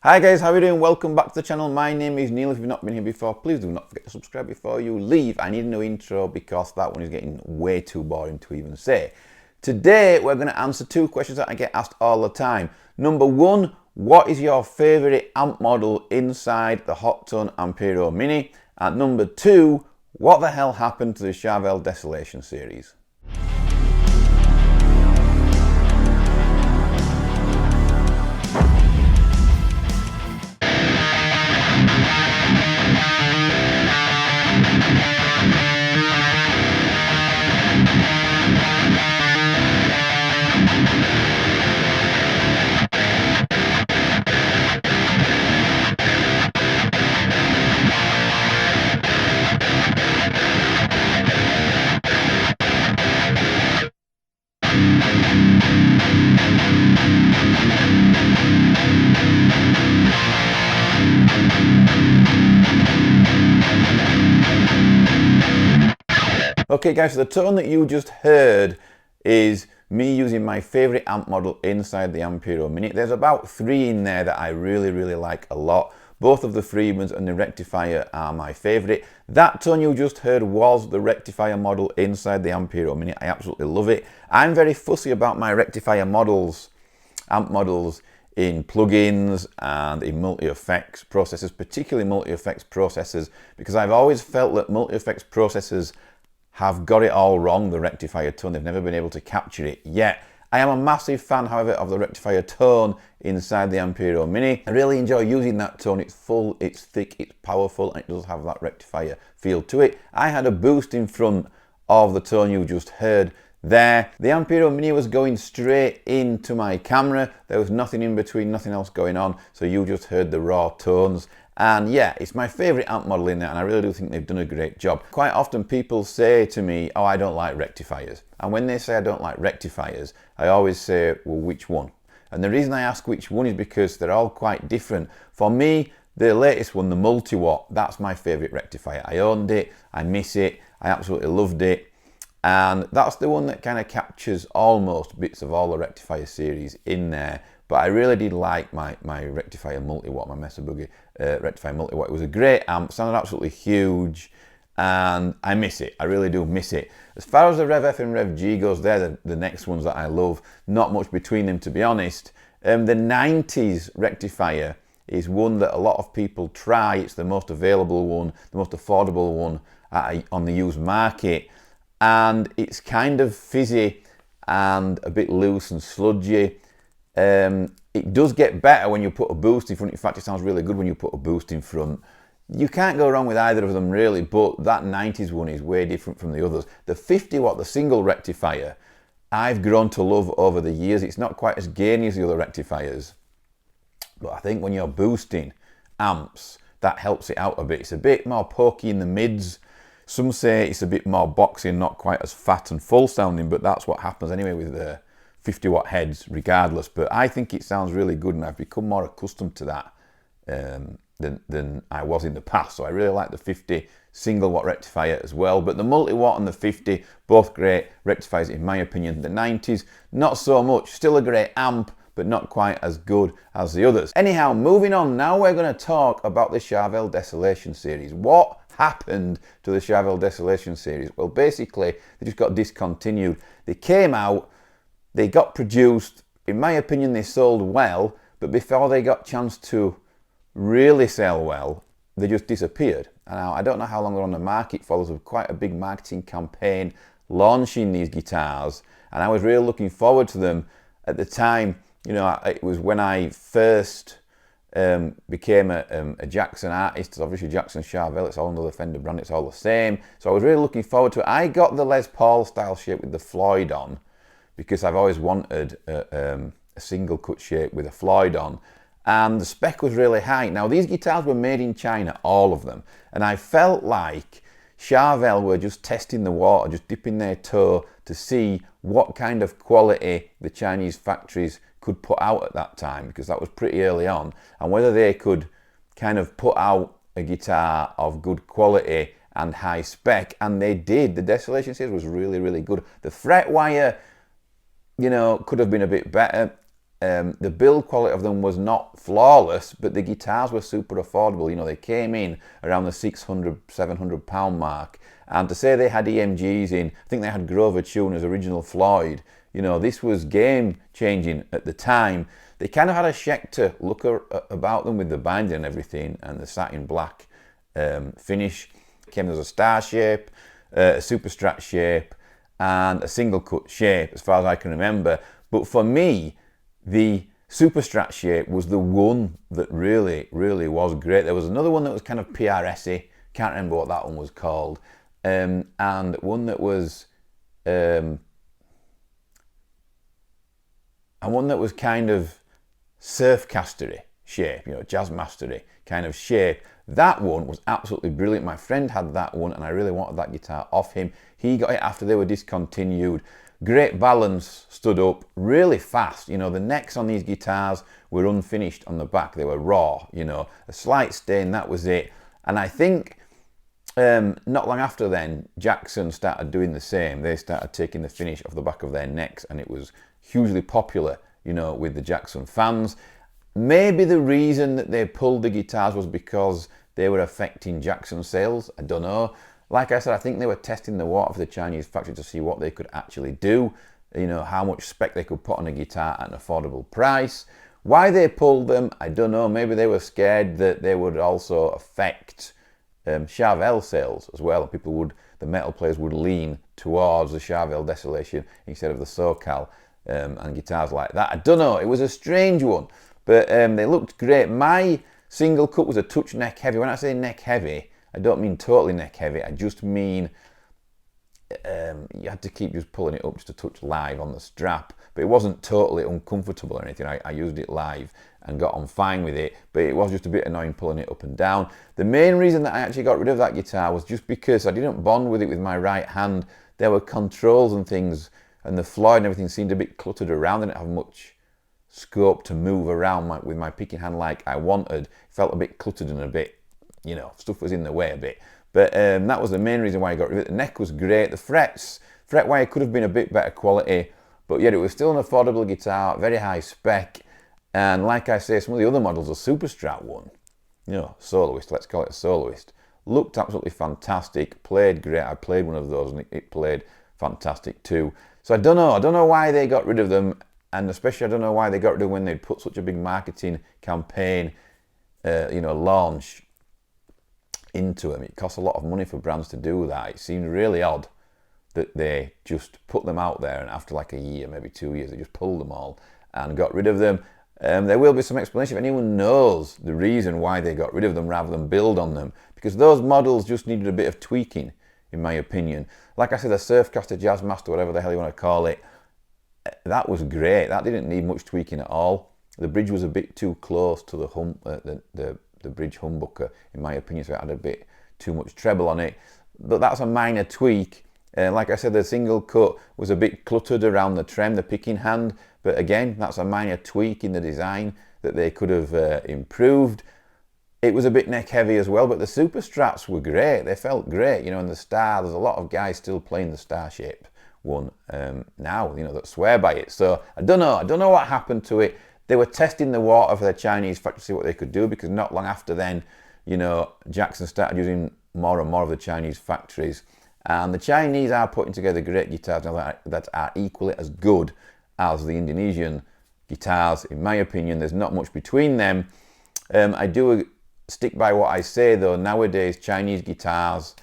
Hi guys, how are you doing? Welcome back to the channel. My name is Neil. If you've not been here before, please do not forget to subscribe before you leave. I need a new intro because that one is getting way too boring to even say. Today we're going to answer two questions that I get asked all the time. Number one, what is your favorite amp model inside the Hotone Ampero Mini? And number two, what the hell happened to the Charvel Desolation series? Okay guys, so the tone that you just heard is me using my favorite amp model inside the Ampero Mini. There's about three in there that I really like a lot. Both of the Freemans and the Rectifier are my favorite. That tone you just heard was the Rectifier model inside the Ampero Mini. I absolutely love it. I'm very fussy about my Rectifier models, amp models, in plugins and in multi-effects processors, particularly multi-effects processors, because I've always felt that multi-effects processors have got it all wrong, the Rectifier tone. They've never been able to capture it yet. I am a massive fan, however, of the Rectifier tone inside the Ampero Mini. I really enjoy using that tone. It's full, it's thick, it's powerful, and it does have that Rectifier feel to it. I had a boost in front of the tone you just heard there. The Ampero Mini was going straight into my camera. There was nothing in between, nothing else going on, so you just heard the raw tones. And yeah, it's my favorite amp model in there, and I really do think they've done a great job. Quite often people say to me, oh, I don't like rectifiers. And when they say I don't like rectifiers, I always say, well, which one? And the reason I ask which one is because they're all quite different. For me, the latest one, the multi-watt, that's my favorite rectifier. I owned it, I miss it, I absolutely loved it. And that's the one that kind of captures almost bits of all the Rectifier series in there. But I really did like my Rectifier multi-watt, my Mesa Boogie Rectifier multi-watt. It was a great amp, sounded absolutely huge, and I miss it. I really do miss it. As far as the Rev F and Rev G goes, they're the next ones that I love. Not much between them, to be honest. The 90s Rectifier is one that a lot of people try. It's the most available one, the most affordable one on the used market. And it's kind of fizzy and a bit loose and sludgy. It does get better when you put a boost in front. In fact, it sounds really good when you put a boost in front. You can't go wrong with either of them really, but that 90s one is way different from the others. The 50 watt, the single rectifier, I've grown to love over the years. It's not quite as gainy as the other rectifiers, but I think when you're boosting amps, that helps it out a bit. It's a bit more pokey in the mids. Some say it's a bit more boxy, not quite as fat and full sounding, but that's what happens anyway with the 50 watt heads regardless. But I think it sounds really good, and I've become more accustomed to that than I was in the past. So I really like the 50 single watt rectifier as well. But the multi watt and the 50, both great rectifiers in my opinion. The 90s, not so much. Still a great amp, but not quite as good as the others. Anyhow, moving on, now we're going to talk about the Charvel Desolation series. What happened to the Charvel Desolation series? Well, basically, they just got discontinued. They came out, they got produced, in my opinion, they sold well, but before they got a chance to really sell well, they just disappeared. And now, I don't know how long they're on the market for. There was quite a big marketing campaign launching these guitars, and I was really looking forward to them at the time. You know, it was when I first became a Jackson artist. It's obviously Jackson Charvel, it's all under the Fender brand, it's all the same. So I was really looking forward to it. I got the Les Paul style shape with the Floyd on because I've always wanted a single cut shape with a Floyd on, and the spec was really high. Now these guitars were made in China, all of them, and I felt like Charvel were just testing the water, just dipping their toe to see what kind of quality the Chinese factories could put out at that time, because that was pretty early on, and whether they could kind of put out a guitar of good quality and high spec, and they did. The Desolation series was really good. The fret wire, you know, could have been a bit better. The build quality of them was not flawless, but the guitars were super affordable. You know, they came in around the £600, £700 mark. And to say they had EMGs in, I think they had Grover Tuner's original Floyd. You know, this was game changing at the time. They kind of had a Schecter look about them with the binding and everything, and the satin black finish. Came as a star shape, a super strat shape, and a single cut shape, as far as I can remember. But for me, the super strat shape was the one that really was great. There was another one that was kind of PRS-y, can't remember what that one was called, and one that was kind of Surfcaster-y shape, you know, Jazzmaster-y kind of shape. That one was absolutely brilliant. My friend had that one, and I really wanted that guitar off him. He got it after they were discontinued. Great balance, stood up really fast. You know, the necks on these guitars were unfinished on the back. They were raw, you know, a slight stain, that was it. And I think not long after then, Jackson started doing the same. They started taking the finish off the back of their necks, and it was hugely popular, you know, with the Jackson fans. Maybe the reason that they pulled the guitars was because they were affecting Jackson sales. I don't know. Like I said, I think they were testing the water for the Chinese factory to see what they could actually do, you know, how much spec they could put on a guitar at an affordable price. Why they pulled them, I don't know. Maybe they were scared that they would also affect Charvel sales as well. The metal players would lean towards the Charvel Desolation instead of the SoCal and guitars like that. I don't know. It was a strange one, but they looked great. My single cut was a touch neck heavy. When I say neck heavy, I don't mean totally neck heavy. I just mean you had to keep just pulling it up just a touch live on the strap. But it wasn't totally uncomfortable or anything. I used it live and got on fine with it. But it was just a bit annoying pulling it up and down. The main reason that I actually got rid of that guitar was just because I didn't bond with it with my right hand. There were controls and things, and the Floyd and everything seemed a bit cluttered around. I didn't have much scope to move around with my picking hand like I wanted. It felt a bit cluttered and a bit, you know, stuff was in the way a bit. But that was the main reason why I got rid of it. The neck was great. The fret wire could have been a bit better quality, but yet it was still an affordable guitar, very high spec. And like I say, some of the other models, the Super Strat one, you know, soloist, let's call it a soloist, looked absolutely fantastic, played great. I played one of those and it played fantastic too. So I don't know why they got rid of them, and especially I don't know why they got rid of them when they'd put such a big marketing campaign, you know, launch into them. It costs a lot of money for brands to do that. It seemed really odd that they just put them out there, and after like a year, maybe 2 years, they just pulled them all and got rid of them. There will be some explanation if anyone knows the reason why they got rid of them rather than build on them, because those models just needed a bit of tweaking, in my opinion. Like I said, the Surfcaster, Jazzmaster, whatever the hell you want to call it, that was great. That didn't need much tweaking at all. The bridge was a bit too close to the bridge humbucker, in my opinion, so it had a bit too much treble on it. But that's a minor tweak. Like I said, the single cut was a bit cluttered around the trem, the picking hand. But again, that's a minor tweak in the design that they could have improved. It was a bit neck heavy as well, but the Super Strats were great. They felt great, you know, and the Star, there's a lot of guys still playing the Star shape one now, you know, that swear by it. So I don't know what happened to it. They were testing the water for the Chinese factory to see what they could do, because not long after then, you know, Jackson started using more and more of the Chinese factories. And the Chinese are putting together great guitars now that are equally as good as the Indonesian guitars. In my opinion, there's not much between them. I do stick by what I say though. Nowadays, Chinese guitars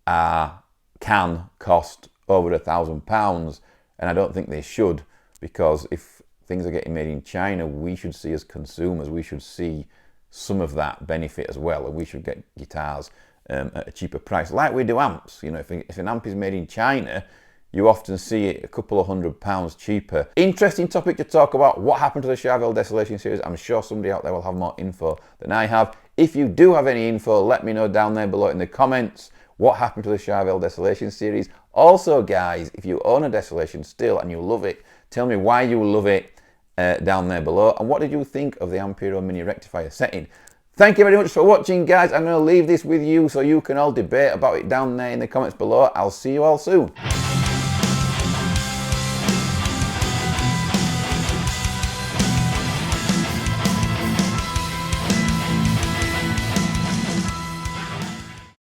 can cost over £1,000, and I don't think they should, because if things are getting made in China, we should see as consumers, we should see some of that benefit as well, and we should get guitars at a cheaper price, like we do amps. You know, if an amp is made in China, you often see it a couple of £100 cheaper. Interesting topic to talk about, what happened to the Charvel Desolation series. I'm sure somebody out there will have more info than I have. If you do have any info, let me know down there below in the comments. What happened to the Charvel Desolation series? Also, guys, if you own a Desolation still and you love it, tell me why you love it down there below. And what did you think of the Ampero Mini Rectifier setting? Thank you very much for watching, guys. I'm going to leave this with you so you can all debate about it down there in the comments below. I'll see you all soon.